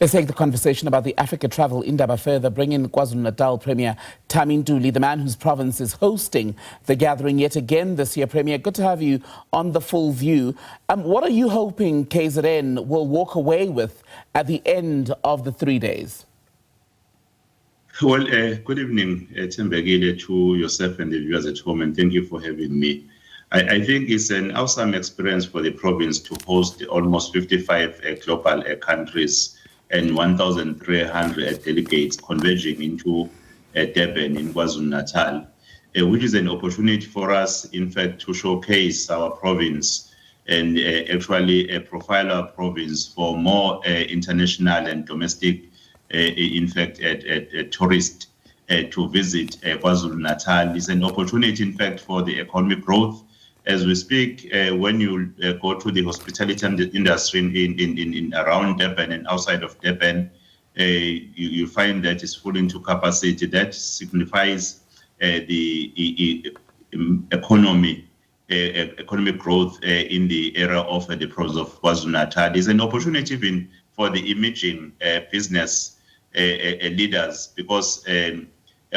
Let's take the conversation about the Africa Travel Indaba further, bring in KwaZulu-Natal Premier Thami Ntuli, the man whose province is hosting the gathering yet again this year. Premier, good to have you on The Full View. What are you hoping KZN will walk away with at the end of the 3 days? Well, good evening, Tembegile, to yourself and the viewers at home, and thank you for having me. I think it's an awesome experience for the province to host almost 55 global countries and 1,300 delegates converging into Durban in KwaZulu-Natal, which is an opportunity for us, in fact, to showcase our province and actually profile our province for more international and domestic, in fact, tourists to visit KwaZulu-Natal. It's an opportunity, in fact, for the economic growth. As we speak, when you go to the hospitality industry in around Durban and outside of Durban, you find that it's full into capacity. That signifies the economic growth in the area of the province of KwaZulu-Natal. It's an opportunity even for the emerging business leaders, because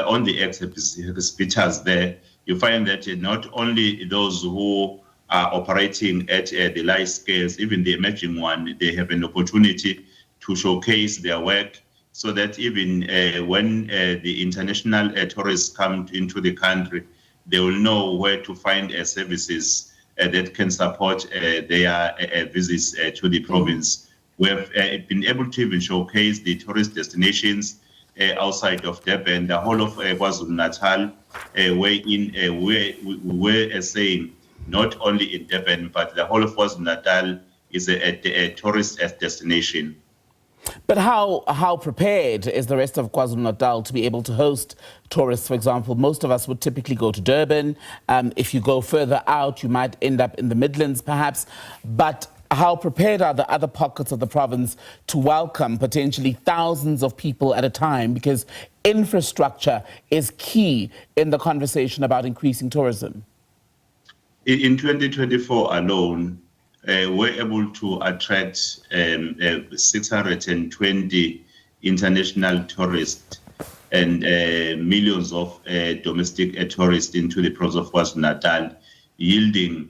on the exhibitors there, you find that not only those who are operating at the large scales, even the emerging one, they have an opportunity to showcase their work, so that even when the international tourists come into the country, they will know where to find services that can support their visits to the province. We have been able to even showcase the tourist destinations outside of Durban, the whole of KwaZulu-Natal, we're saying not only in Durban, but the whole of KwaZulu-Natal is a tourist destination. But how prepared is the rest of KwaZulu-Natal to be able to host tourists? For example, most of us would typically go to Durban. If you go further out, you might end up in the Midlands, perhaps. But how prepared are the other pockets of the province to welcome potentially thousands of people at a time? Because infrastructure is key in the conversation about increasing tourism. In 2024 alone, we're able to attract 620 international tourists and millions of domestic tourists into the province of KwaZulu-Natal, yielding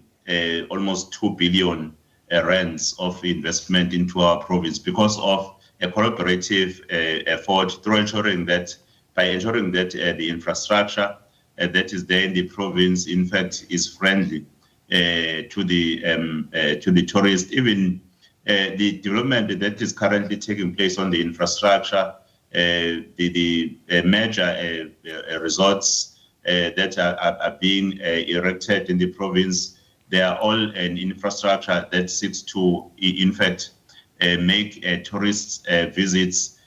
almost 2 billion rands of investment into our province, because of a collaborative effort through ensuring that the infrastructure that is there in the province, in fact, is friendly to the tourists. Even the development that is currently taking place on the infrastructure, the major resorts that are being erected in the province, they are all an infrastructure that seeks to, in fact, make tourists visits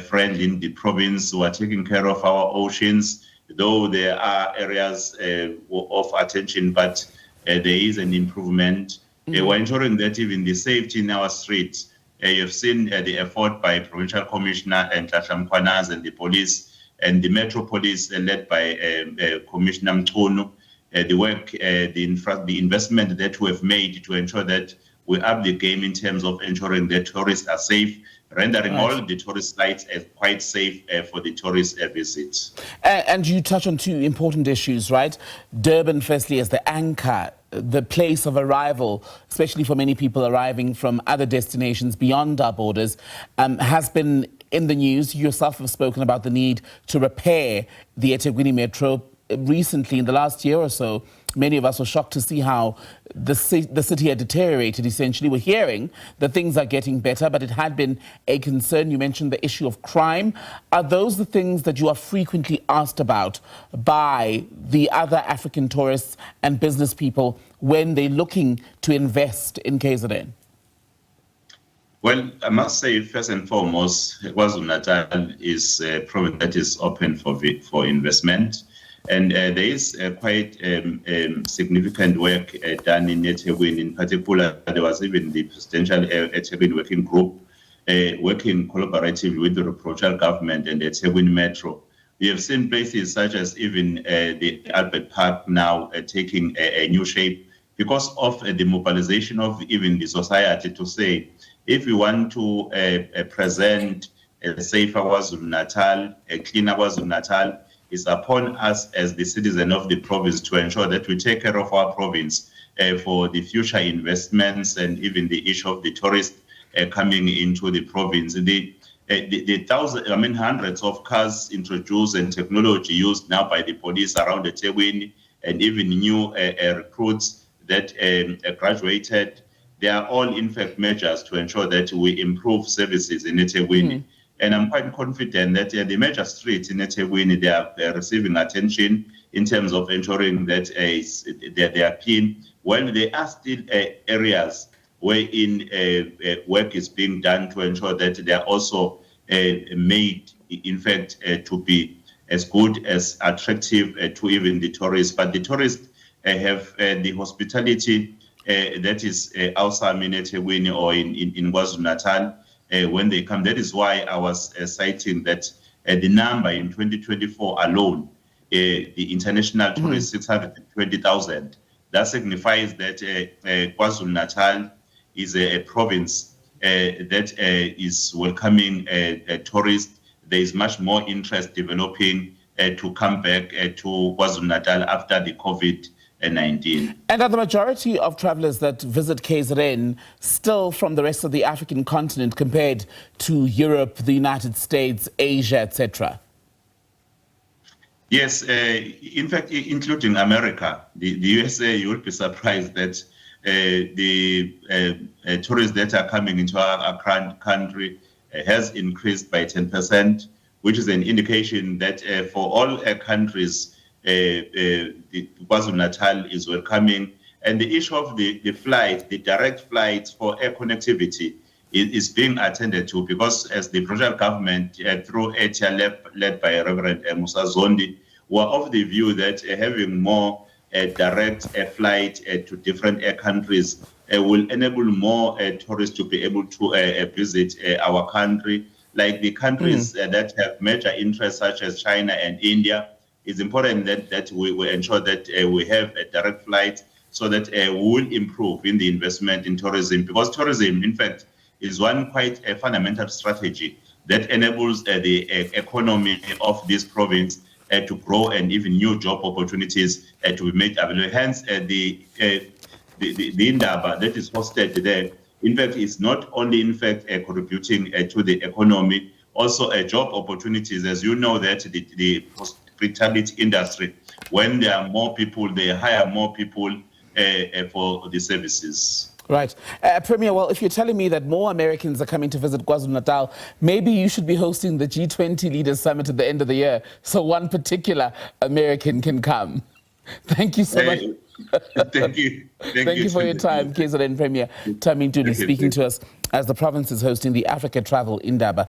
friendly in the province. We are taking care of our oceans, though there are areas of attention, but there is an improvement. We're ensuring that even the safety in our streets, you've seen the effort by Provincial Commissioner and Tlashamkwanas and the police and the Metro Police led by Commissioner Mchunu. The work, the investment that we have made to ensure that we up the game in terms of ensuring that tourists are safe, rendering all the tourist sites quite safe for the tourist visits. And you touch on two important issues, right? Durban, firstly, as the anchor, the place of arrival, especially for many people arriving from other destinations beyond our borders, has been in the news. You yourself have spoken about the need to repair the eThekwini Metro. Recently, in the last year or so, many of us were shocked to see how the city had deteriorated, essentially. We're hearing that things are getting better, but it had been a concern. You mentioned the issue of crime. Are those the things that you are frequently asked about by the other African tourists and business people when they're looking to invest in KZN? Well, I must say, first and foremost, KwaZulu-Natal is a province that is open for investment. And there is quite significant work done in eThekwini. In particular, there was even the presidential eThekwini working group working collaboratively with the provincial government and the eThekwini Metro. We have seen places such as even the Albert Park now taking a new shape because of the mobilization of even the society to say if we want to present a safer KwaZulu-Natal, a cleaner KwaZulu-Natal, it's upon us as the citizen of the province to ensure that we take care of our province for the future investments and even the issue of the tourists coming into the province. The hundreds of cars introduced and technology used now by the police around the eThekwini, and even new recruits that graduated, they are all in fact measures to ensure that we improve services in eThekwini. And I'm quite confident that the major streets in eThekwini, they are receiving attention in terms of ensuring that they are clean. While there are still areas wherein work is being done to ensure that they are also made, in fact, to be as good, as attractive to even the tourists. But the tourists have the hospitality that is outside in eThekwini or in KwaZulu-Natal when they come. That is why I was citing that the number in 2024 alone, the international tourists, 620,000. That signifies that KwaZulu-Natal is a province that is welcoming tourists. There is much more interest developing to come back to KwaZulu-Natal after the COVID-19. And are the majority of travellers that visit KZN still from the rest of the African continent compared to Europe, the United States, Asia, etc.? Yes, in fact, including America, the USA, you would be surprised that the tourists that are coming into our country has increased by 10%, which is an indication that for all countries, the KwaZulu-Natal is welcoming. And the issue of the flight, the direct flights for air connectivity is being attended to, because as the provincial government, through ATL led by Reverend Musa Zondi, were of the view that having more direct flight to different air countries will enable more tourists to be able to visit our country. Like the countries that have major interests, such as China and India, it's important that we ensure that we have a direct flight so that we will improve in the investment in tourism, because tourism, in fact, is one quite a fundamental strategy that enables the economy of this province to grow, and even new job opportunities to be made available. Hence, the Indaba that is hosted there, in fact, is not only in fact contributing to the economy, also job opportunities. As you know, that the hospitality industry, when there are more people, they hire more people for the services. Right. Premier, well, if you're telling me that more Americans are coming to visit KwaZulu-Natal, maybe you should be hosting the G20 Leaders Summit at the end of the year so one particular American can come. Thank you so much. Thank you. Thank you for your time, KZN Premier Thami Ntuli, speaking to us as the province is hosting the Africa Travel Indaba.